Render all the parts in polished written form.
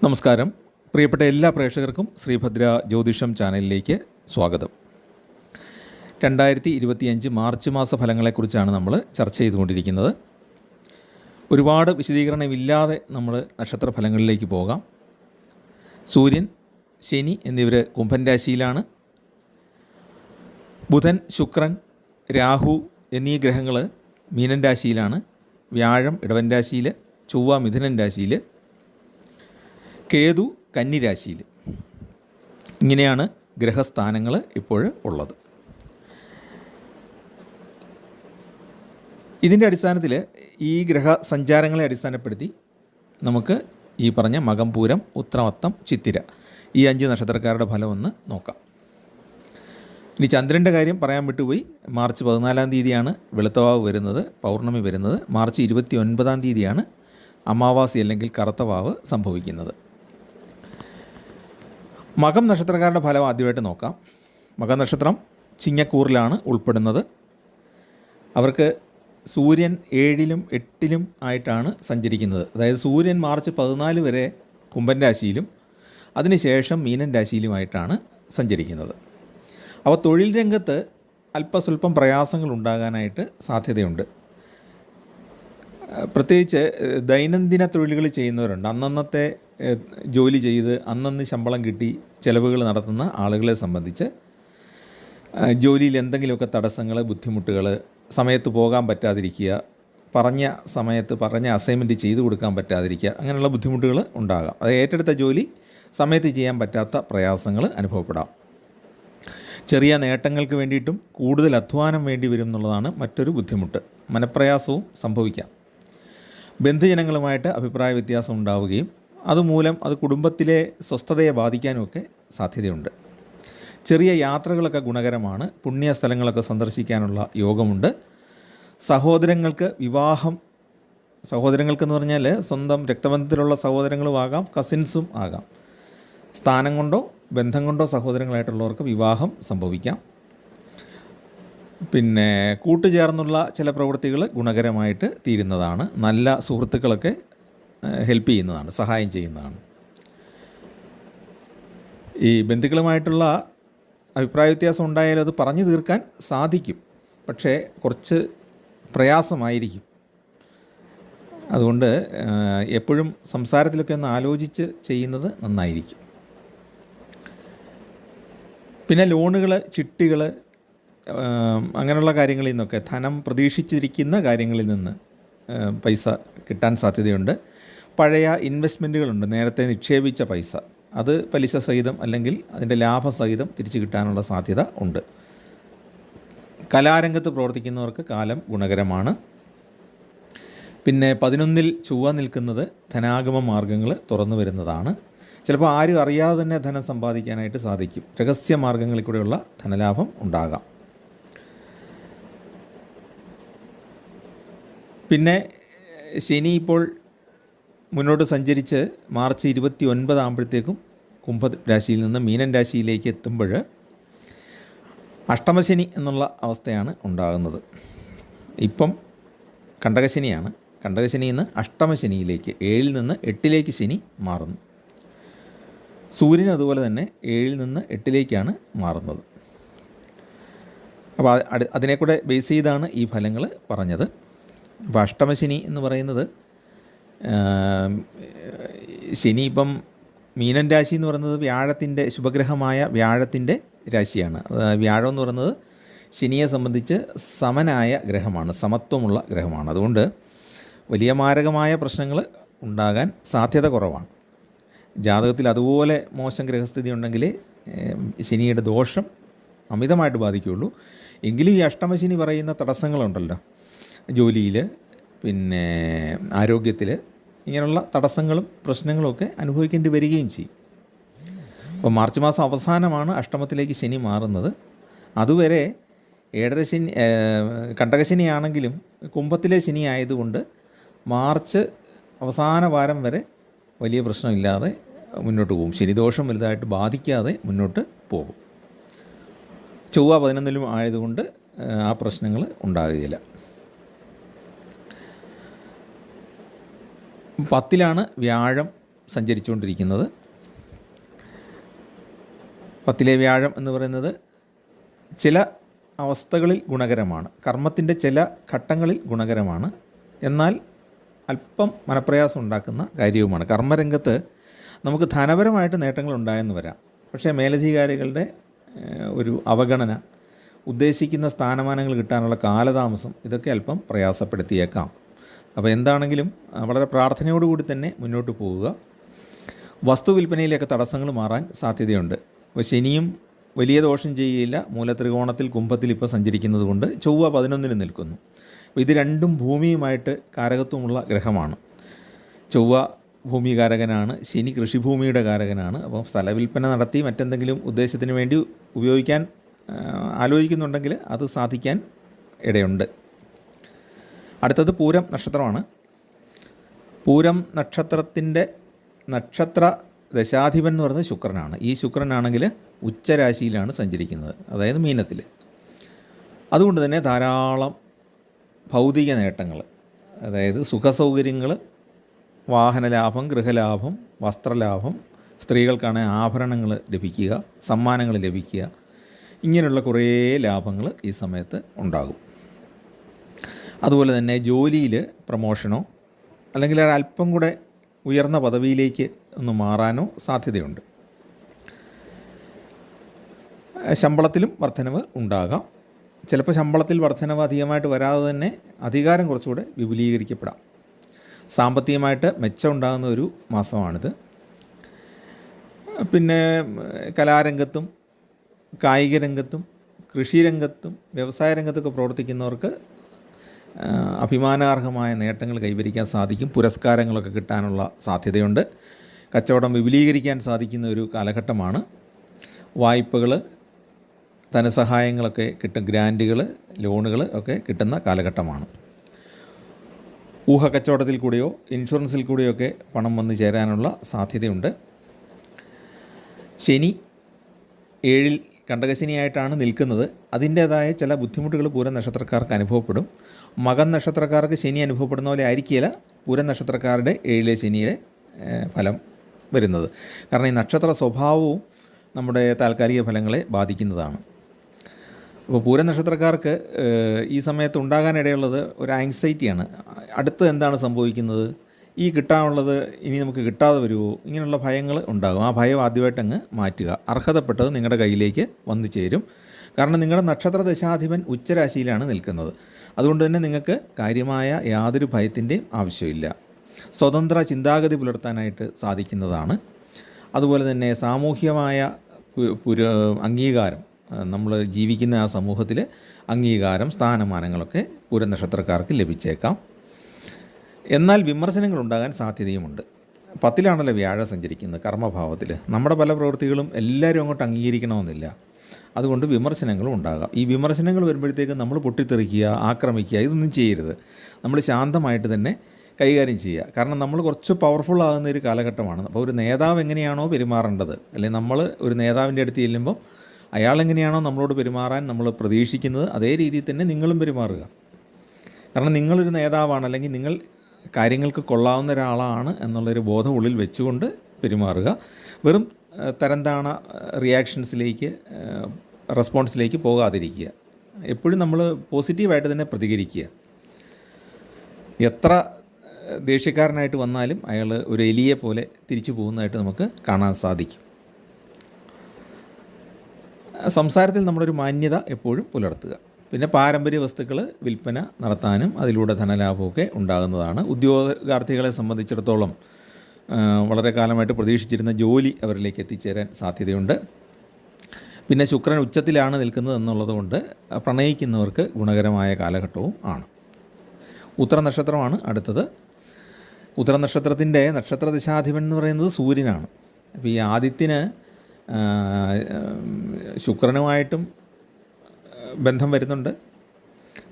നമസ്കാരം. പ്രിയപ്പെട്ട എല്ലാ പ്രേക്ഷകർക്കും ശ്രീഭദ്ര ജ്യോതിഷം ചാനലിലേക്ക് സ്വാഗതം. 2025 മാർച്ച് മാസ ഫലങ്ങളെക്കുറിച്ചാണ് നമ്മൾ ചർച്ച ചെയ്തുകൊണ്ടിരിക്കുന്നത്. ഒരുപാട് വിശദീകരണമില്ലാതെ നമ്മൾ നക്ഷത്ര ഫലങ്ങളിലേക്ക് പോകാം. സൂര്യൻ, ശനി എന്നിവർ കുംഭൻ രാശിയിലാണ്. ബുധൻ, ശുക്രൻ, രാഹു എന്നീ ഗ്രഹങ്ങൾ മീനൻ രാശിയിലാണ്. വ്യാഴം ഇടവൻ രാശിയിൽ, ചൊവ്വ മിഥുനൻ രാശിയിൽ, കേതു കന്നി രാശിയിൽ. ഇങ്ങനെയാണ് ഗ്രഹസ്ഥാനങ്ങൾ ഇപ്പോൾ ഉള്ളത്. ഇതിൻ്റെ അടിസ്ഥാനത്തിൽ ഈ ഗ്രഹസഞ്ചാരങ്ങളെ അടിസ്ഥാനപ്പെടുത്തി നമുക്ക് ഈ പറഞ്ഞ മകം, പൂരം, ഉത്രമത്തം, ചിത്തിര ഈ 5 നക്ഷത്രക്കാരുടെ ഫലം ഒന്ന് നോക്കാം. ഇനി ചന്ദ്രൻ്റെ കാര്യം പറയാൻ വിട്ടുപോയി. മാർച്ച് 14 തീയതിയാണ് വെളുത്തവാവ് വരുന്നത്, പൗർണമി വരുന്നത്. മാർച്ച് 29 തീയതിയാണ് അമാവാസി അല്ലെങ്കിൽ കറുത്തവാവ് സംഭവിക്കുന്നത്. മകം നക്ഷത്രക്കാരുടെ ഫലം ആദ്യമായിട്ട് നോക്കാം. മകം നക്ഷത്രം ചിങ്ങക്കൂറിലാണ് ഉൾപ്പെടുന്നത്. അവർക്ക് സൂര്യൻ 7-ലും 8-ലും ആയിട്ടാണ് സഞ്ചരിക്കുന്നത്. അതായത് സൂര്യൻ മാർച്ച് 14 വരെ കുംഭൻ രാശിയിലും അതിനുശേഷം മീനൻ രാശിയിലുമായിട്ടാണ് സഞ്ചരിക്കുന്നത്. അപ്പോൾ തൊഴിൽ രംഗത്ത് അല്പസ്വല്പം പ്രയാസങ്ങൾ ഉണ്ടാകാനായിട്ട് സാധ്യതയുണ്ട്. പ്രത്യേകിച്ച് ദൈനംദിന തൊഴിലുകൾ ചെയ്യുന്നവരുണ്ട്. അന്നന്നത്തെ ജോലി ചെയ്ത് അന്നന്ന് ശമ്പളം കിട്ടി ചിലവുകൾ നടത്തുന്ന ആളുകളെ സംബന്ധിച്ച് ജോലിയിൽ എന്തെങ്കിലുമൊക്കെ തടസ്സങ്ങൾ, ബുദ്ധിമുട്ടുകൾ, സമയത്ത് പോകാൻ പറ്റാതിരിക്കുക, പറഞ്ഞ സമയത്ത് പറഞ്ഞ അസൈൻമെൻറ്റ് ചെയ്തു കൊടുക്കാൻ പറ്റാതിരിക്കുക, അങ്ങനെയുള്ള ബുദ്ധിമുട്ടുകൾ ഉണ്ടാകാം. അത് ഏറ്റെടുത്ത ജോലി സമയത്ത് ചെയ്യാൻ പറ്റാത്ത പ്രയാസങ്ങൾ അനുഭവപ്പെടാം. ചെറിയ നേട്ടങ്ങൾക്ക് വേണ്ടിയിട്ടും കൂടുതൽ അധ്വാനം വേണ്ടി വരും എന്നുള്ളതാണ് മറ്റൊരു ബുദ്ധിമുട്ട്. മനപ്രയാസവും സംഭവിക്കാം. ബന്ധുജനങ്ങളുമായിട്ട് അഭിപ്രായ വ്യത്യാസം ഉണ്ടാവുകയും അതുമൂലം അത് കുടുംബത്തിലെ സ്വസ്ഥതയെ ബാധിക്കാനുമൊക്കെ സാധ്യതയുണ്ട്. ചെറിയ യാത്രകളൊക്കെ ഗുണകരമാണ്. പുണ്യ സ്ഥലങ്ങളൊക്കെ സന്ദർശിക്കാനുള്ള യോഗമുണ്ട്. സഹോദരങ്ങൾക്ക് വിവാഹം, സഹോദരങ്ങൾക്കെന്ന് പറഞ്ഞാൽ സ്വന്തം രക്തബന്ധത്തിലുള്ള സഹോദരങ്ങളും ആകാം, കസിൻസും ആകാം. സ്ഥാനം കൊണ്ടോ ബന്ധം കൊണ്ടോ സഹോദരങ്ങളായിട്ടുള്ളവർക്ക് വിവാഹം സംഭവിക്കാം. പിന്നെ കൂട്ടുചേർന്നുള്ള ചില പ്രവൃത്തികൾ ഗുണകരമായിട്ട് തീരുന്നതാണ്. നല്ല സുഹൃത്തുക്കളൊക്കെ ഹെൽപ്പ് ചെയ്യുന്നതാണ്, സഹായം ചെയ്യുന്നതാണ്. ഈ ബന്ധുക്കളുമായിട്ടുള്ള അഭിപ്രായ വ്യത്യാസം ഉണ്ടായാലും അത് പറഞ്ഞു തീർക്കാൻ സാധിക്കും, പക്ഷേ കുറച്ച് പ്രയാസമായിരിക്കും. അതുകൊണ്ട് എപ്പോഴും സംസാരത്തിലൊക്കെ ഒന്ന് ആലോചിച്ച് ചെയ്യുന്നത് നന്നായിരിക്കും. പിന്നെ ലോണുകൾ, ചിട്ടികൾ, അങ്ങനെയുള്ള കാര്യങ്ങളിൽ നിന്നൊക്കെ, ധനം പ്രതീക്ഷിച്ചിരിക്കുന്ന കാര്യങ്ങളിൽ നിന്ന് പൈസ കിട്ടാൻ സാധ്യതയുണ്ട്. പഴയ ഇൻവെസ്റ്റ്മെൻറ്റുകളുണ്ട്, നേരത്തെ നിക്ഷേപിച്ച പൈസ, അത് പലിശ സഹിതം അല്ലെങ്കിൽ അതിൻ്റെ ലാഭസഹിതം തിരിച്ചു കിട്ടാനുള്ള സാധ്യത ഉണ്ട്. കലാരംഗത്ത് പ്രവർത്തിക്കുന്നവർക്ക് കാലം ഗുണകരമാണ്. പിന്നെ 11-ൽ ചൊവ്വ നിൽക്കുന്നത് ധനാഗമ മാർഗ്ഗങ്ങൾ തുറന്നു വരുന്നതാണ്. ചിലപ്പോൾ ആരും അറിയാതെ തന്നെ ധനം സമ്പാദിക്കാനായിട്ട് സാധിക്കും. രഹസ്യ മാർഗ്ഗങ്ങളിൽ കൂടെയുള്ള ധനലാഭം ഉണ്ടാകാം. പിന്നെ ശനി ഇപ്പോൾ മുന്നോട്ട് സഞ്ചരിച്ച് മാർച്ച് 29 ആകുമ്പോഴത്തേക്കും കുംഭ രാശിയിൽ നിന്ന് മീനൻ രാശിയിലേക്ക് എത്തുമ്പോൾ അഷ്ടമശനി എന്നുള്ള അവസ്ഥയാണ് ഉണ്ടാകുന്നത്. ഇപ്പം കണ്ടകശനിയാണ്. കണ്ടകശനിയിൽ നിന്ന് അഷ്ടമശനിയിലേക്ക്, 7-ൽ നിന്ന് 8-ലേക്ക് ശനി മാറുന്നു. സൂര്യൻ അതുപോലെ തന്നെ 7-ൽ നിന്ന് 8-ലേക്കാണ് മാറുന്നത്. അപ്പോൾ അതിനെ കൂടെ ബേസ് ചെയ്താണ് ഈ ഫലങ്ങൾ പറഞ്ഞത്. അപ്പോൾ അഷ്ടമശനി എന്ന് പറയുന്നത്, ശനി ഇപ്പം മീനൻ രാശി എന്ന് പറയുന്നത് വ്യാഴത്തിൻ്റെ, ശുഭഗ്രഹമായ വ്യാഴത്തിൻ്റെ രാശിയാണ്. വ്യാഴം എന്ന് പറയുന്നത് ശനിയെ സംബന്ധിച്ച് സമനായ ഗ്രഹമാണ്, സമത്വമുള്ള ഗ്രഹമാണ്. അതുകൊണ്ട് വലിയ മാരകമായ പ്രശ്നങ്ങൾ ഉണ്ടാകാൻ സാധ്യത കുറവാണ്. ജാതകത്തിൽ അതുപോലെ മോശം ഗ്രഹസ്ഥിതി ഉണ്ടെങ്കിൽ ശനിയുടെ ദോഷം അമിതമായിട്ട് ബാധിക്കുകയുള്ളൂ. എങ്കിലും ഈ അഷ്ടമശനി പറയുന്ന തടസ്സങ്ങളുണ്ടല്ലോ, ജോലിയിൽ, പിന്നെ ആരോഗ്യത്തിൽ, ഇങ്ങനെയുള്ള തടസ്സങ്ങളും പ്രശ്നങ്ങളുമൊക്കെ അനുഭവിക്കേണ്ടി വരികയും ചെയ്യും. അപ്പോൾ മാർച്ച് മാസം അവസാനമാണ് അഷ്ടമത്തിലേക്ക് ശനി മാറുന്നത്. അതുവരെ 7.5 ശനി, കണ്ടകശനിയാണെങ്കിലും കുംഭത്തിലെ ശനി ആയതുകൊണ്ട് മാർച്ച് അവസാന വാരം വരെ വലിയ പ്രശ്നമില്ലാതെ മുന്നോട്ട് പോകും. ശനിദോഷം വലുതായിട്ട് ബാധിക്കാതെ മുന്നോട്ട് പോകും. ചൊവ്വ 11-ലും ആയതുകൊണ്ട് ആ പ്രശ്നങ്ങൾ ഉണ്ടാകുകയില്ല. 10-ലാണ് വ്യാഴം സഞ്ചരിച്ചുകൊണ്ടിരിക്കുന്നത്. 10-ലെ വ്യാഴം എന്ന് പറയുന്നത് ചില അവസ്ഥകളിൽ ഗുണകരമാണ്, കർമ്മത്തിൻ്റെ ചില ഘട്ടങ്ങളിൽ ഗുണകരമാണ്, എന്നാൽ അല്പം മനപ്രയാസം ഉണ്ടാക്കുന്ന കാര്യവുമാണ്. കർമ്മരംഗത്ത് നമുക്ക് ധനപരമായിട്ട് നേട്ടങ്ങൾ ഉണ്ടായെന്ന് വരാം, പക്ഷേ മേലധികാരികളുടെ ഒരു അവഗണന, ഉദ്ദേശിക്കുന്ന സ്ഥാനമാനങ്ങൾ കിട്ടാനുള്ള കാലതാമസം, ഇതൊക്കെ അല്പം പ്രയാസപ്പെടുത്തിയേക്കാം. അപ്പോൾ എന്താണെങ്കിലും വളരെ പ്രാർത്ഥനയോടുകൂടി തന്നെ മുന്നോട്ട് പോവുക. വസ്തു വിൽപ്പനയിലൊക്കെ തടസ്സങ്ങൾ മാറാൻ സാധ്യതയുണ്ട്. അപ്പോൾ ശനിയും വലിയ ദോഷം ചെയ്യുകയില്ല. മൂലത്രികോണത്തിൽ കുംഭത്തിൽ ഇപ്പോൾ സഞ്ചരിക്കുന്നത് കൊണ്ട് ചൊവ്വ 11-ന് നിൽക്കുന്നു. അപ്പോൾ ഇത് രണ്ടും ഭൂമിയുമായിട്ട് കാരകത്വമുള്ള ഗ്രഹമാണ്. ചൊവ്വ ഭൂമികാരകനാണ്, ശനി കൃഷിഭൂമിയുടെ കാരകനാണ്. അപ്പോൾ സ്ഥലവിൽപ്പന നടത്തി മറ്റെന്തെങ്കിലും ഉദ്ദേശത്തിന് വേണ്ടി ഉപയോഗിക്കാൻ ആലോചിക്കുന്നുണ്ടെങ്കിൽ അത് സാധിക്കാൻ ഇടയുണ്ട്. അടുത്തത് പൂരം നക്ഷത്രമാണ്. പൂരം നക്ഷത്രത്തിൻ്റെ നക്ഷത്ര ദശാധിപൻ എന്ന് പറയുന്നത് ശുക്രനാണ്. ഈ ശുക്രനാണെങ്കിൽ ഉച്ചരാശിയിലാണ് സഞ്ചരിക്കുന്നത്, അതായത് മീനത്തിൽ. അതുകൊണ്ട് തന്നെ ധാരാളം ഭൗതിക നേട്ടങ്ങൾ, അതായത് സുഖസൗകര്യങ്ങൾ, വാഹനലാഭം, ഗൃഹലാഭം, വസ്ത്രലാഭം, സ്ത്രീകൾക്കാണെങ്കിൽ ആഭരണങ്ങൾ ലഭിക്കുക, സമ്മാനങ്ങൾ ലഭിക്കുക, ഇങ്ങനെയുള്ള കുറേ ലാഭങ്ങൾ ഈ സമയത്ത് ഉണ്ടാകും. അതുപോലെ തന്നെ ജോലിയിൽ പ്രമോഷനോ അല്ലെങ്കിൽ ഒരല്പം കൂടെ ഉയർന്ന പദവിയിലേക്ക് ഒന്ന് മാറാനോ സാധ്യതയുണ്ട്. ശമ്പളത്തിലും വർധനവ് ഉണ്ടാകാം. ചിലപ്പോൾ ശമ്പളത്തിൽ വർധനവ് അധികമായിട്ട് വരാതെ തന്നെ അധികാരം കുറച്ചുകൂടെ വിപുലീകരിക്കപ്പെടാം. സാമ്പത്തികമായിട്ട് മെച്ചം ഉണ്ടാകുന്ന ഒരു മാസമാണിത്. പിന്നെ കലാരംഗത്തും കായിക രംഗത്തും കൃഷിരംഗത്തും വ്യവസായ രംഗത്തൊക്കെ പ്രവർത്തിക്കുന്നവർക്ക് അഭിമാനാർഹമായ നേട്ടങ്ങൾ കൈവരിക്കാൻ സാധിക്കും. പുരസ്കാരങ്ങളൊക്കെ കിട്ടാനുള്ള സാധ്യതയുണ്ട്. കച്ചവടം വിപുലീകരിക്കാൻ സാധിക്കുന്ന ഒരു കാലഘട്ടമാണ്. വായ്പകൾ, ധനസഹായങ്ങളൊക്കെ കിട്ടും, ഗ്രാൻറ്റുകൾ, ലോണുകൾ ഒക്കെ കിട്ടുന്ന കാലഘട്ടമാണ്. ഊഹക്കച്ചവടത്തിൽ കൂടെയോ ഇൻഷുറൻസിൽ കൂടെയോ ഒക്കെ പണം വന്നു ചേരാനുള്ള സാധ്യതയുണ്ട്. ശനി 7-ൽ കണ്ടകശനിയായിട്ടാണ് നിൽക്കുന്നത്. അതിൻ്റേതായ ചില ബുദ്ധിമുട്ടുകൾ പൂരം നക്ഷത്രക്കാർക്ക് അനുഭവപ്പെടും. മകം നക്ഷത്രക്കാർക്ക് ശനി അനുഭവപ്പെടുന്ന പോലെ ആയിരിക്കില്ല പൂരം നക്ഷത്രക്കാരുടെ 7-ലെ ശനിയുടെ ഫലം വരുന്നത്. കാരണം ഈ നക്ഷത്ര സ്വഭാവവും നമ്മുടെ താൽക്കാലിക ഫലങ്ങളെ ബാധിക്കുന്നതാണ്. അപ്പോൾ പൂരം നക്ഷത്രക്കാർക്ക് ഈ സമയത്ത് ഉണ്ടാകാനിടയുള്ളത് ഒരു ആങ്സൈറ്റിയാണ്. അടുത്ത് എന്താണ് സംഭവിക്കുന്നത്, ഈ കിട്ടാനുള്ളത് ഇനി നമുക്ക് കിട്ടാതെ വരുമോ, ഇങ്ങനെയുള്ള ഭയങ്ങൾ ഉണ്ടാകും. ആ ഭയം ആദ്യമായിട്ട് അങ്ങ് മാറ്റുക. അർഹതപ്പെട്ടത് നിങ്ങളുടെ കയ്യിലേക്ക് വന്നു ചേരും. കാരണം നിങ്ങളുടെ നക്ഷത്ര ദശാധിപൻ ഉച്ചരാശിയിലാണ് നിൽക്കുന്നത്. അതുകൊണ്ട് തന്നെ നിങ്ങൾക്ക് കാര്യമായ യാതൊരു ഭയത്തിൻ്റെയും ആവശ്യമില്ല. സ്വതന്ത്ര ചിന്താഗതി പുലർത്താനായിട്ട് സാധിക്കുന്നതാണ്. അതുപോലെ തന്നെ സാമൂഹ്യമായ അംഗീകാരം, നമ്മൾ ജീവിക്കുന്ന ആ സമൂഹത്തിൽ അംഗീകാരം, സ്ഥാനമാനങ്ങളൊക്കെ പൂരം നക്ഷത്രക്കാർക്ക് ലഭിച്ചേക്കാം. എന്നാൽ വിമർശനങ്ങൾ ഉണ്ടാകാൻ സാധ്യതയുമുണ്ട്. 10-ലാണല്ലോ വ്യാഴം സഞ്ചരിക്കുന്നത്, കർമ്മഭാവത്തിൽ. നമ്മുടെ പല പ്രവൃത്തികളും എല്ലാവരും അങ്ങോട്ട് അംഗീകരിക്കണമെന്നില്ല. അതുകൊണ്ട് വിമർശനങ്ങളും ഉണ്ടാകാം. ഈ വിമർശനങ്ങൾ വരുമ്പോഴത്തേക്കും നമ്മൾ പൊട്ടിത്തെറിക്കുക, ആക്രമിക്കുക, ഇതൊന്നും ചെയ്യരുത്. നമ്മൾ ശാന്തമായിട്ട് തന്നെ കൈകാര്യം ചെയ്യുക. കാരണം നമ്മൾ കുറച്ച് പവർഫുൾ ആകുന്ന ഒരു കാലഘട്ടമാണ്. അപ്പോൾ ഒരു നേതാവ് എങ്ങനെയാണോ പെരുമാറേണ്ടത്, അല്ലെങ്കിൽ നമ്മൾ ഒരു നേതാവിൻ്റെ അടുത്ത് ചെല്ലുമ്പോൾ അയാളെങ്ങനെയാണോ നമ്മളോട് പെരുമാറാൻ നമ്മൾ പ്രതീക്ഷിക്കുന്നത്, അതേ രീതിയിൽ തന്നെ നിങ്ങളും പെരുമാറുക. കാരണം നിങ്ങളൊരു നേതാവാണ്, അല്ലെങ്കിൽ നിങ്ങൾ കാര്യങ്ങൾക്ക് കൊള്ളാവുന്ന ഒരാളാണ് എന്നുള്ളൊരു ബോധം ഉള്ളിൽ വെച്ചുകൊണ്ട് പെരുമാറുക. വെറും തരംതാണ റിയാക്ഷൻസിലേക്ക്, റെസ്പോൺസിലേക്ക് പോകാതിരിക്കുക. എപ്പോഴും നമ്മൾ പോസിറ്റീവായിട്ട് തന്നെ പ്രതികരിക്കുക. എത്ര ദേഷ്യക്കാരനായിട്ട് വന്നാലും അയാൾ ഒരു എലിയെ പോലെ തിരിച്ചു പോകുന്നതായിട്ട് നമുക്ക് കാണാൻ സാധിക്കും. സംസാരത്തിൽ നമ്മളൊരു മാന്യത എപ്പോഴും പുലർത്തുക. പിന്നെ പാരമ്പര്യ വസ്തുക്കൾ വിൽപ്പന നടത്താനും അതിലൂടെ ധനലാഭമൊക്കെ ഉണ്ടാകുന്നതാണ്. ഉദ്യോഗാർത്ഥികളെ സംബന്ധിച്ചിടത്തോളം വളരെ കാലമായിട്ട് പ്രതീക്ഷിച്ചിരുന്ന ജോലി അവരിലേക്ക് എത്തിച്ചേരാൻ സാധ്യതയുണ്ട്. പിന്നെ ശുക്രൻ ഉച്ചത്തിലാണ് നിൽക്കുന്നത് എന്നുള്ളത് കൊണ്ട് പ്രണയിക്കുന്നവർക്ക് ഗുണകരമായ കാലഘട്ടവും ആണ്. ഉത്തര നക്ഷത്രമാണ് അടുത്തത്. ഉത്തര നക്ഷത്രത്തിൻ്റെ നക്ഷത്രദിശാധിപൻ എന്ന് പറയുന്നത് സൂര്യനാണ്. അപ്പോൾ ഈ ആദിത്യന് ശുക്രനുമായിട്ടും ബന്ധം വരുന്നുണ്ട്,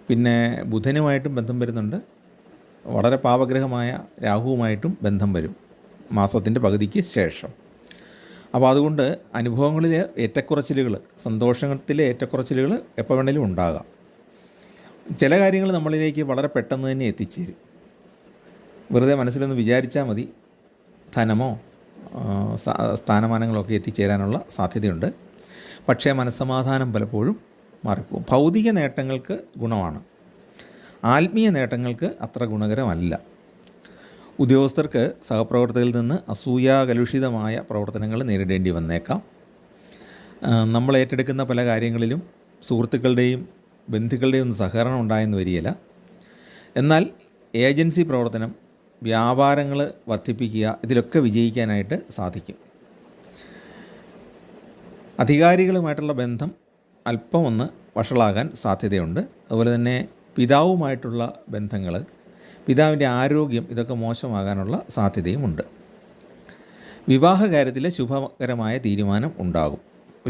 പിന്നെ ബുധനുമായിട്ടും ബന്ധം വരുന്നുണ്ട്, വളരെ പാപഗ്രഹമായ രാഹുവുമായിട്ടും ബന്ധം വരും മാസത്തിൻ്റെ പകുതിക്ക് ശേഷം. അപ്പോൾ അതുകൊണ്ട് അനുഭവങ്ങളിൽ ഏറ്റക്കുറച്ചിലുകൾ, സന്തോഷത്തിലെ ഏറ്റക്കുറച്ചിലുകൾ എപ്പോൾ വേണേലും ഉണ്ടാകാം. ചില കാര്യങ്ങൾ നമ്മളിലേക്ക് വളരെ പെട്ടെന്ന് തന്നെ എത്തിച്ചേരും. വെറുതെ മനസ്സിലൊന്ന് വിചാരിച്ചാൽ മതി, ധനമോ സ്ഥാനമാനങ്ങളൊക്കെ എത്തിച്ചേരാനുള്ള സാധ്യതയുണ്ട്. പക്ഷേ മനസ്സമാധാനം പലപ്പോഴും മാറിപ്പോകും. ഭൗതിക നേട്ടങ്ങൾക്ക് ഗുണമാണ്, ആത്മീയ നേട്ടങ്ങൾക്ക് അത്ര ഗുണകരമല്ല. ഉദ്യോഗസ്ഥർക്ക് സഹപ്രവർത്തകരിൽ നിന്ന് അസൂയാകലുഷിതമായ പ്രവർത്തനങ്ങൾ നേരിടേണ്ടി വന്നേക്കാം. നമ്മൾ ഏറ്റെടുക്കുന്ന പല കാര്യങ്ങളിലും സുഹൃത്തുക്കളുടെയും ബന്ധുക്കളുടെയും ഒന്നും സഹകരണം ഉണ്ടായെന്ന് വരികയില്ല. എന്നാൽ ഏജൻസി പ്രവർത്തനം, വ്യാപാരങ്ങൾ വർദ്ധിപ്പിക്കുക, ഇതിലൊക്കെ വിജയിക്കാനായിട്ട് സാധിക്കും. അധികാരികളുമായിട്ടുള്ള ബന്ധം അല്പം ഒന്ന് വഷളാകാൻ സാധ്യതയുണ്ട്. അതുപോലെ തന്നെ പിതാവുമായിട്ടുള്ള ബന്ധങ്ങൾ, പിതാവിൻ്റെ ആരോഗ്യം, ഇതൊക്കെ മോശമാകാനുള്ള സാധ്യതയുമുണ്ട്. വിവാഹ കാര്യത്തിൽ ശുഭകരമായ തീരുമാനം ഉണ്ടാകും.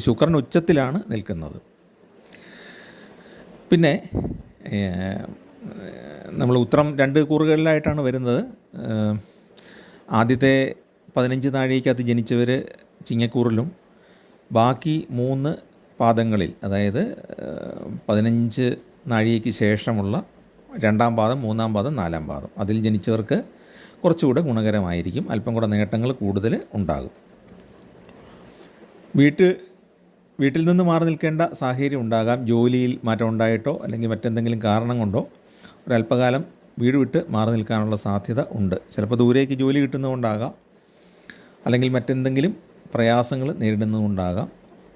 ശുക്രൻ ഉച്ചത്തിലാണ് നിൽക്കുന്നത്. പിന്നെ നമ്മൾ ഉത്രം 2 കൂറുകളിലായിട്ടാണ് വരുന്നത്. ആദ്യത്തെ 15 നാഴികയ്ക്കകത്ത് ജനിച്ചവർ ചിങ്ങക്കൂറിലും, ബാക്കി 3 പാദങ്ങളിൽ, അതായത് 15 നാഴികയ്ക്ക് ശേഷമുള്ള 2-ാം പാദം, 3-ാം പാദം, 4-ാം പാദം, അതിൽ ജനിച്ചവർക്ക് കുറച്ചുകൂടെ ഗുണകരമായിരിക്കും. അല്പം കൂടെ നേട്ടങ്ങൾ കൂടുതൽ ഉണ്ടാകും. വീട്ടിൽ നിന്ന് മാറി നിൽക്കേണ്ട സാഹചര്യം ഉണ്ടാകാം. ജോലിയിൽ മാറ്റം ഉണ്ടായിട്ടോ അല്ലെങ്കിൽ മറ്റെന്തെങ്കിലും കാരണം കൊണ്ടോ ഒരല്പകാലം വീട് വിട്ട് മാറി നിൽക്കാനുള്ള സാധ്യത ഉണ്ട്. ചിലപ്പോൾ ദൂരേക്ക് ജോലി കിട്ടുന്നതുകൊണ്ടാകാം, അല്ലെങ്കിൽ മറ്റെന്തെങ്കിലും പ്രയാസങ്ങൾ നേരിടുന്നതുകൊണ്ടാകാം,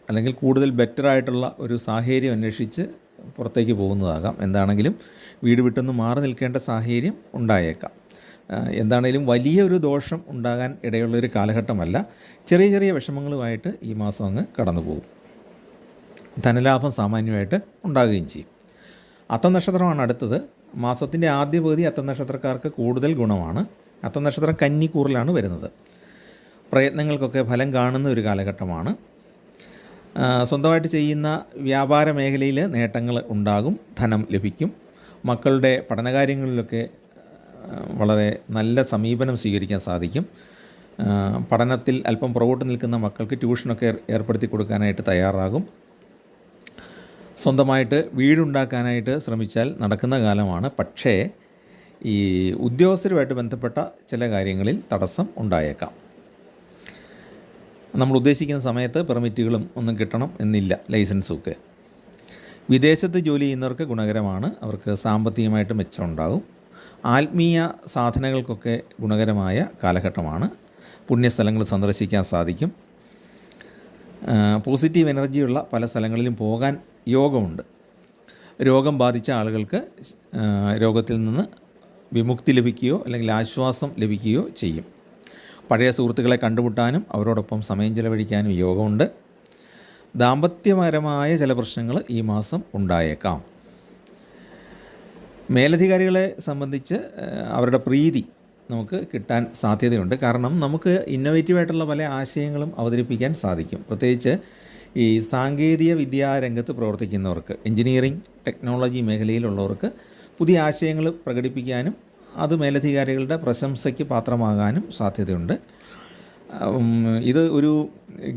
അല്ലെങ്കിൽ കൂടുതൽ ബെറ്ററായിട്ടുള്ള ഒരു സാഹചര്യം അന്വേഷിച്ച് പുറത്തേക്ക് പോകുന്നതാകാം. എന്താണെങ്കിലും വീട് വിട്ടൊന്ന് മാറി നിൽക്കേണ്ട സാഹചര്യം ഉണ്ടായേക്കാം. എന്താണേലും വലിയൊരു ദോഷം ഉണ്ടാകാൻ ഇടയുള്ളൊരു കാലഘട്ടമല്ല. ചെറിയ ചെറിയ വിഷമങ്ങളുമായിട്ട് ഈ മാസം അങ്ങ് കടന്നു പോകും. ധനലാഭം സാമാന്യമായിട്ട് ഉണ്ടാകുകയും ചെയ്യും. അത്തം നക്ഷത്രമാണ് അടുത്തത്. മാസത്തിൻ്റെ ആദ്യ പകുതി അത്തം നക്ഷത്രക്കാർക്ക് കൂടുതൽ ഗുണമാണ്. അത്തം നക്ഷത്രം കന്നിക്കൂറിലാണ് വരുന്നത്. പ്രയത്നങ്ങൾക്കൊക്കെ ഫലം കാണുന്ന ഒരു കാലഘട്ടമാണ്. സ്വന്തമായിട്ട് ചെയ്യുന്ന വ്യാപാര മേഖലയിൽ നേട്ടങ്ങൾ ഉണ്ടാകും, ധനം ലഭിക്കും. മക്കളുടെ പഠനകാര്യങ്ങളിലൊക്കെ വളരെ നല്ല സമീപനം സ്വീകരിക്കാൻ സാധിക്കും. പഠനത്തിൽ അല്പം പുറകോട്ട് നിൽക്കുന്ന മക്കൾക്ക് ട്യൂഷനൊക്കെ ഏർപ്പെടുത്തി കൊടുക്കാനായിട്ട് തയ്യാറാകും. സ്വന്തമായിട്ട് വീടുണ്ടാക്കാനായിട്ട് ശ്രമിച്ചാൽ നടക്കുന്ന കാലമാണ്. പക്ഷേ ഈ ഉദ്യോഗസ്ഥരുമായിട്ട് ബന്ധപ്പെട്ട ചില കാര്യങ്ങളിൽ തടസ്സം ഉണ്ടായേക്കാം. നമ്മൾ ഉദ്ദേശിക്കുന്ന സമയത്ത് പെർമിറ്റുകളും ഒന്നും കിട്ടണം എന്നില്ല, ലൈസൻസുമൊക്കെ. വിദേശത്ത് ജോലി ചെയ്യുന്നവർക്ക് ഗുണകരമാണ്. അവർക്ക് സാമ്പത്തികമായിട്ട് മെച്ചമുണ്ടാകും. ആത്മീയ സാധനങ്ങൾക്കൊക്കെ ഗുണകരമായ കാലഘട്ടമാണ്. പുണ്യസ്ഥലങ്ങൾ സന്ദർശിക്കാൻ സാധിക്കും. പോസിറ്റീവ് എനർജിയുള്ള പല സ്ഥലങ്ങളിലും പോകാൻ യോഗമുണ്ട്. രോഗം ബാധിച്ച ആളുകൾക്ക് രോഗത്തിൽ നിന്ന് വിമുക്തി ലഭിക്കുകയോ അല്ലെങ്കിൽ ആശ്വാസം ലഭിക്കുകയോ ചെയ്യും. പഴയ സുഹൃത്തുക്കളെ കണ്ടുമുട്ടാനും അവരോടൊപ്പം സമയം ചെലവഴിക്കാനും യോഗമുണ്ട്. ദാമ്പത്യപരമായ ചില പ്രശ്നങ്ങൾ ഈ മാസം ഉണ്ടായേക്കാം. മേലധികാരികളെ സംബന്ധിച്ച് അവരുടെ പ്രീതി നമുക്ക് കിട്ടാൻ സാധ്യതയുണ്ട്. കാരണം നമുക്ക് ഇന്നോവേറ്റീവായിട്ടുള്ള പല ആശയങ്ങളും അവതരിപ്പിക്കാൻ സാധിക്കും. പ്രത്യേകിച്ച് ഈ സാങ്കേതിക വിദ്യാരംഗത്ത് പ്രവർത്തിക്കുന്നവർക്ക്, എഞ്ചിനീയറിംഗ് ടെക്നോളജി മേഖലയിലുള്ളവർക്ക് പുതിയ ആശയങ്ങൾ പ്രകടിപ്പിക്കാനും അത് മേലധികാരികളുടെ പ്രശംസയ്ക്ക് പാത്രമാകാനും സാധ്യതയുണ്ട്. ഇത് ഒരു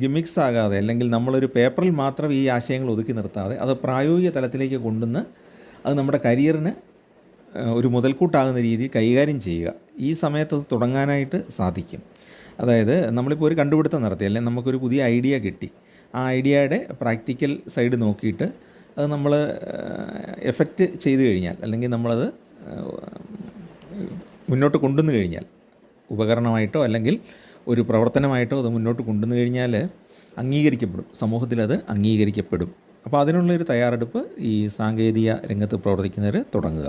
ഗിമിക്സ് ആകാതെ, അല്ലെങ്കിൽ നമ്മളൊരു പേപ്പറിൽ മാത്രം ഈ ആശയങ്ങൾ ഒതുക്കി നിർത്താതെ അത് പ്രായോഗിക തലത്തിലേക്ക് കൊണ്ടുവന്ന് അത് നമ്മുടെ കരിയറിന് ഒരു മുതൽക്കൂട്ടാകുന്ന രീതിയിൽ കൈകാര്യം ചെയ്യുക. ഈ സമയത്ത് അത് തുടങ്ങാനായിട്ട് സാധിക്കും. അതായത് നമ്മളിപ്പോൾ ഒരു കണ്ടുപിടുത്തം നടത്തി, അല്ലെങ്കിൽ നമുക്കൊരു പുതിയ ഐഡിയ കിട്ടി. ആ ഐഡിയയുടെ പ്രാക്ടിക്കൽ സൈഡ് നോക്കിയിട്ട് അത് നമ്മൾ എഫക്റ്റ് ചെയ്ത് കഴിഞ്ഞാൽ, അല്ലെങ്കിൽ നമ്മളത് മുന്നോട്ട് കൊണ്ടുവന്നു കഴിഞ്ഞാൽ, ഉപകരണമായിട്ടോ അല്ലെങ്കിൽ ഒരു പ്രവർത്തനമായിട്ടോ അത് മുന്നോട്ട് കൊണ്ടുവന്നു കഴിഞ്ഞാൽ അംഗീകരിക്കപ്പെടും, സമൂഹത്തിലത് അംഗീകരിക്കപ്പെടും. അപ്പോൾ അതിനുള്ളൊരു തയ്യാറെടുപ്പ് ഈ സാങ്കേതിക രംഗത്ത് പ്രവർത്തിക്കുന്നവർ തുടങ്ങുക.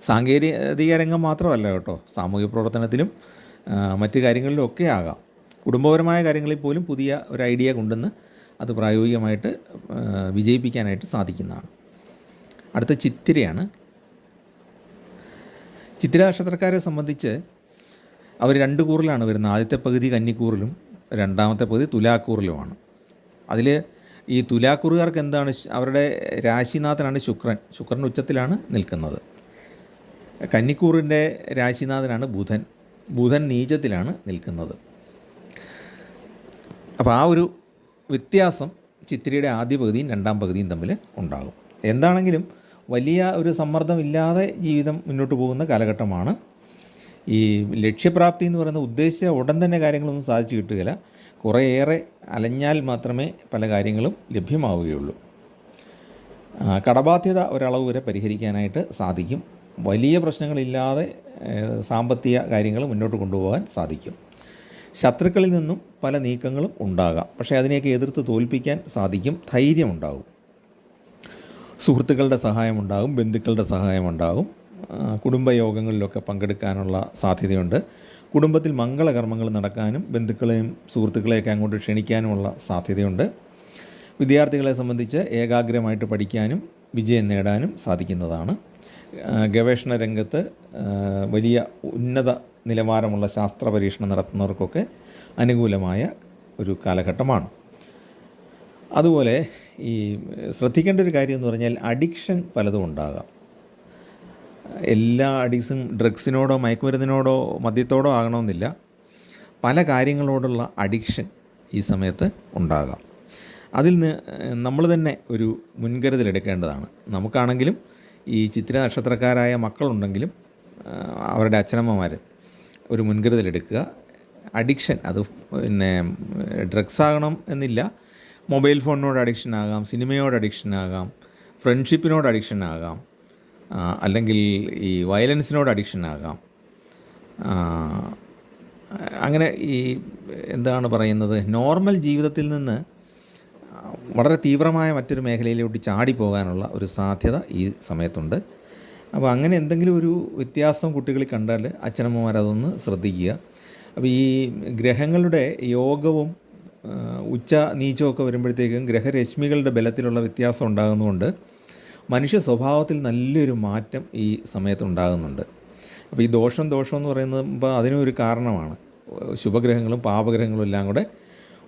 സാങ്കേതിക രംഗം മാത്രമല്ല കേട്ടോ, സാമൂഹിക പ്രവർത്തനത്തിലും മറ്റു കാര്യങ്ങളിലും ഒക്കെ ആകാം. കുടുംബപരമായ കാര്യങ്ങളിൽ പോലും പുതിയ ഒരു ഐഡിയ കൊണ്ടുവന്ന് അത് പ്രായോഗികമായിട്ട് വിജയിപ്പിക്കാനായിട്ട് സാധിക്കുന്നതാണ്. അടുത്ത ചിത്തിരയാണ്. ചിത്തിര നക്ഷത്രക്കാരെ സംബന്ധിച്ച് അവർ 2 കൂറിലാണ് വരുന്നത്. ആദ്യത്തെ പകുതി കന്നിക്കൂറിലും രണ്ടാമത്തെ പകുതി തുലാക്കൂറിലുമാണ്. അതിൽ ഈ തുലാക്കൂറുകാർക്ക് എന്താണ്, അവരുടെ രാശിനാഥനാണ് ശുക്രൻ. ശുക്രൻ ഉച്ചത്തിലാണ് നിൽക്കുന്നത്. കന്നിക്കൂറിൻ്റെ രാശിനാഥനാണ് ബുധൻ. ബുധൻ നീചത്തിലാണ് നിൽക്കുന്നത്. അപ്പോൾ ആ ഒരു വ്യത്യാസം ചിത്തിരയുടെ ആദ്യ പകുതിയും 2-ാം പകുതിയും തമ്മിൽ ഉണ്ടാകും. എന്താണെങ്കിലും വലിയ ഒരു സമ്മർദ്ദമില്ലാതെ ജീവിതം മുന്നോട്ട് പോകുന്ന കാലഘട്ടമാണ്. ഈ ലക്ഷ്യപ്രാപ്തി എന്ന് പറയുന്ന ഉദ്ദേശിച്ച ഉടൻ തന്നെ കാര്യങ്ങളൊന്നും സാധിച്ചു കിട്ടുകയില്ല. കുറേയേറെ അലഞ്ഞാൽ മാത്രമേ പല കാര്യങ്ങളും ലഭ്യമാവുകയുള്ളൂ. കടബാധ്യത ഒരളവ് വരെ പരിഹരിക്കാനായിട്ട് സാധിക്കും. വലിയ പ്രശ്നങ്ങളില്ലാതെ സാമ്പത്തിക കാര്യങ്ങൾ മുന്നോട്ട് കൊണ്ടുപോകാൻ സാധിക്കും. ശത്രുക്കളിൽ നിന്നും പല നീക്കങ്ങളും ഉണ്ടാകാം, പക്ഷേ അതിനെയൊക്കെ എതിർത്ത് തോൽപ്പിക്കാൻ സാധിക്കും. ധൈര്യമുണ്ടാകും. സുഹൃത്തുക്കളുടെ സഹായമുണ്ടാകും, ബന്ധുക്കളുടെ സഹായമുണ്ടാകും. കുടുംബയോഗങ്ങളിലൊക്കെ പങ്കെടുക്കാനുള്ള സാധ്യതയുണ്ട്. കുടുംബത്തിൽ മംഗളകർമ്മങ്ങൾ നടക്കാനും ബന്ധുക്കളെയും സുഹൃത്തുക്കളെയൊക്കെ അങ്ങോട്ട് ക്ഷണിക്കാനുമുള്ള സാധ്യതയുണ്ട്. വിദ്യാർത്ഥികളെ സംബന്ധിച്ച് ഏകാഗ്രമായിട്ട് പഠിക്കാനും വിജയം നേടാനും സാധിക്കുന്നതാണ്. ഗവേഷണ രംഗത്ത് വലിയ ഉന്നത നിലവാരമുള്ള ശാസ്ത്ര പരീക്ഷണം നടത്തുന്നവർക്കൊക്കെ അനുകൂലമായ ഒരു കാലഘട്ടമാണ്. അതുപോലെ ഈ ശ്രദ്ധിക്കേണ്ട ഒരു കാര്യം എന്ന് പറഞ്ഞാൽ അഡിക്ഷൻ പലതും ഉണ്ടാകാം. എല്ലാ അഡിക്സും ഡ്രഗ്സിനോടോ മയക്കുമരുന്നിനോടോ മദ്യത്തോടോ ആകണമെന്നില്ല. പല കാര്യങ്ങളോടുള്ള അഡിക്ഷൻ ഈ സമയത്ത് ഉണ്ടാകാം. അതിൽ നിന്ന് നമ്മൾ തന്നെ ഒരു മുൻകരുതലെടുക്കേണ്ടതാണ്. നമുക്കാണെങ്കിലും ഈ ചിത്തിര നക്ഷത്രക്കാരായ മക്കളുണ്ടെങ്കിലും അവരുടെ അച്ഛനമ്മമാർ ഒരു മുൻകരുതലെടുക്കുക. അഡിക്ഷൻ അത് പിന്നെ ഡ്രഗ്സ് ആകണം എന്നില്ല. മൊബൈൽ ഫോണിനോട് അഡിക്ഷൻ ആകാം, സിനിമയോട് അഡിക്ഷൻ ആകാം, ഫ്രണ്ട്ഷിപ്പിനോട് അഡിക്ഷൻ ആകാം, അല്ലെങ്കിൽ ഈ വയലൻസിനോട് അഡിക്ഷൻ ആകാം. അങ്ങനെ ഈ എന്താണ് പറയുന്നത്, നോർമൽ ജീവിതത്തിൽ നിന്ന് വളരെ തീവ്രമായ മറ്റൊരു മേഖലയിലോട്ട് ചാടിപ്പോകാനുള്ള ഒരു സാധ്യത ഈ സമയത്തുണ്ട്. അപ്പോൾ അങ്ങനെ എന്തെങ്കിലും ഒരു വ്യത്യാസം കുട്ടികളിൽ കണ്ടാൽ അച്ഛനമ്മമാരതൊന്ന് ശ്രദ്ധിക്കുക. അപ്പോൾ ഈ ഗ്രഹങ്ങളുടെ യോഗവും ഉച്ച നീച്ചമൊക്കെ വരുമ്പോഴത്തേക്കും ഗ്രഹരശ്മികളുടെ ബലത്തിലുള്ള വ്യത്യാസം ഉണ്ടാകുന്നതുകൊണ്ട് മനുഷ്യ സ്വഭാവത്തിൽ നല്ലൊരു മാറ്റം ഈ സമയത്തുണ്ടാകുന്നുണ്ട്. അപ്പോൾ ഈ ദോഷം എന്ന് പറയുന്നത് അതിനൊരു കാരണമാണ്. ശുഭഗ്രഹങ്ങളും പാപഗ്രഹങ്ങളും എല്ലാം കൂടെ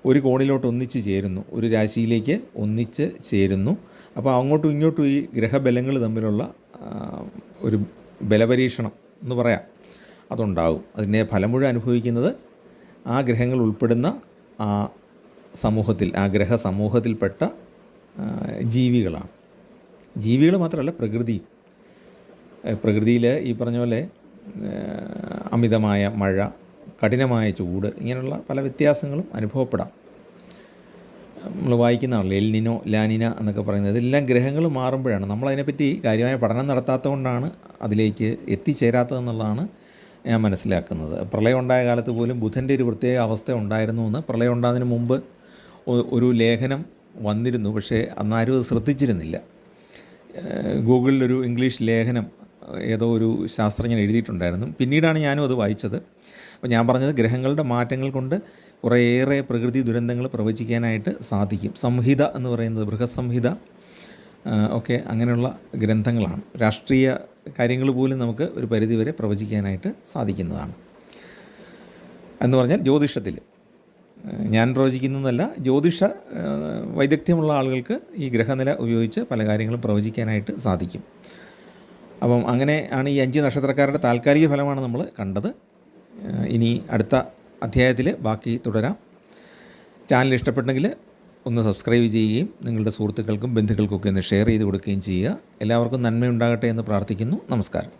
ഒരു കോണിലോട്ട് ഒന്നിച്ച് ചേരുന്നു, ഒരു രാശിയിലേക്ക് ഒന്നിച്ച് ചേരുന്നു. അപ്പോൾ അങ്ങോട്ടും ഇങ്ങോട്ടും ഈ ഗ്രഹബലങ്ങൾ തമ്മിലുള്ള ഒരു ബലപരീക്ഷണം എന്ന് പറയാം, അതുണ്ടാകും. അതിൻ്റെ ഫലം മുഴുവൻ അനുഭവിക്കുന്നത് ആ ഗ്രഹങ്ങൾ ഉൾപ്പെടുന്ന ആ സമൂഹത്തിൽ, ആ ഗ്രഹ സമൂഹത്തിൽപ്പെട്ട ജീവികളാണ്. ജീവികൾ മാത്രമല്ല, പ്രകൃതിയിൽ ഈ പറഞ്ഞ പോലെ അമിതമായ മഴ, കഠിനമായ ചൂട്, ഇങ്ങനെയുള്ള പല വ്യത്യാസങ്ങളും അനുഭവപ്പെടാം. നമ്മൾ വായിക്കുന്നതാണല്ലോ എൽനിനോ ലാനിന എന്നൊക്കെ പറയുന്നത്. ഇതെല്ലാം ഗ്രഹങ്ങൾ മാറുമ്പോഴാണ്. നമ്മളതിനെപ്പറ്റി കാര്യമായ പഠനം നടത്താത്തതുകൊണ്ടാണ് അതിലേക്ക് എത്തിച്ചേരാത്തതെന്നുള്ളതാണ് ഞാൻ മനസ്സിലാക്കുന്നത്. പ്രളയം ഉണ്ടായ കാലത്ത് പോലും ബുധൻ്റെ ഒരു പ്രത്യേക അവസ്ഥ ഉണ്ടായിരുന്നു എന്ന് പ്രളയം ഉണ്ടാകുന്നതിന് മുമ്പ് ഒരു ലേഖനം വന്നിരുന്നു. പക്ഷേ അന്നാരും അത് ശ്രദ്ധിച്ചിരുന്നില്ല. ഗൂഗിളിലൊരു ഇംഗ്ലീഷ് ലേഖനം ഏതോ ഒരു ശാസ്ത്രജ്ഞൻ എഴുതിയിട്ടുണ്ടായിരുന്നു. പിന്നീടാണ് ഞാനും അത് വായിച്ചത്. അപ്പോൾ ഞാൻ പറഞ്ഞത് ഗ്രഹങ്ങളുടെ മാറ്റങ്ങൾ കൊണ്ട് കുറേയേറെ പ്രകൃതി ദുരന്തങ്ങൾ പ്രവചിക്കാനായിട്ട് സാധിക്കും. സംഹിത എന്ന് പറയുന്നത്, ബൃഹത്സംഹിത ഒക്കെ അങ്ങനെയുള്ള ഗ്രന്ഥങ്ങളാണ്. രാഷ്ട്രീയ കാര്യങ്ങൾ പോലും നമുക്ക് ഒരു പരിധിവരെ പ്രവചിക്കാനായിട്ട് സാധിക്കുന്നതാണ്. എന്ന് പറഞ്ഞാൽ ജ്യോതിഷത്തിൽ ഞാൻ പ്രവചിക്കുന്നതല്ല, ജ്യോതിഷ വൈദഗ്ധ്യമുള്ള ആളുകൾക്ക് ഈ ഗ്രഹനില ഉപയോഗിച്ച് പല കാര്യങ്ങളും പ്രവചിക്കാനായിട്ട് സാധിക്കും. അപ്പം അങ്ങനെ ആണ് ഈ 5 നക്ഷത്രക്കാരുടെ താൽക്കാലിക ഫലമാണ് നമ്മൾ കണ്ടത്. ഇനി അടുത്ത അധ്യായത്തിൽ ബാക്കി തുടരാം. ചാനൽ ഇഷ്ടപ്പെട്ടെങ്കിൽ ഒന്ന് സബ്സ്ക്രൈബ് ചെയ്യുകയും നിങ്ങളുടെ സുഹൃത്തുക്കൾക്കും ബന്ധുക്കൾക്കൊക്കെ ഒന്ന് ഷെയർ ചെയ്ത് കൊടുക്കുകയും ചെയ്യുക. എല്ലാവർക്കും നന്മയുണ്ടാകട്ടെ എന്ന് പ്രാർത്ഥിക്കുന്നു. നമസ്കാരം.